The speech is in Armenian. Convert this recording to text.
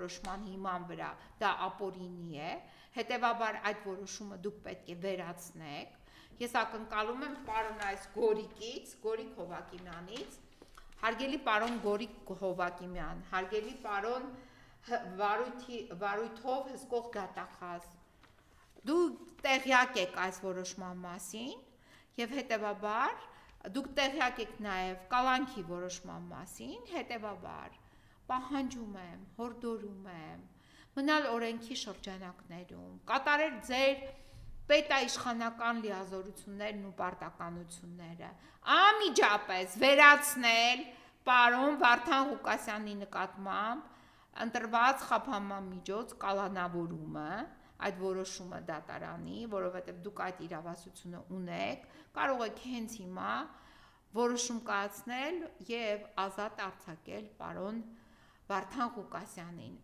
որոշման հիման վրա, դա ապօրինի է, հետևաբար այդ որոշումը դուք պետք է վերացնեք։ Ես ակնկալում եմ պարոն այս Գորիկից, Գորիկ Հովակիմյանից, հարգելի պարոն Գորիկ Հովակիմյան, հարգելի պարոն Վարույթով հսկող դատախազ, դուք տեղյակ եք այս որոշման մասին եւ հետեւաբար դուք տեղյակ եք նաեւ կալանքի որոշման մասին, հետեւաբար պահանջում եմ, հորդորում եմ մնալ օրենքի շրջանակներում, կատարել ձեր պետաիշխանական լիազորություններն ու պարտականությունները, անմիջապես վերացնել պարոն Վարդան Ղուկասյանի նկատմամբ ընտրված խափանման միջոց կալանավորումը, այդ որոշումը դատարանի, որովհետև դուք այդ իրավասությունը ունեք, կարող եք հենց հիմա որոշում կայացնել եւ ազատ արձակել պարոն Վարդան Ղուկասյանին։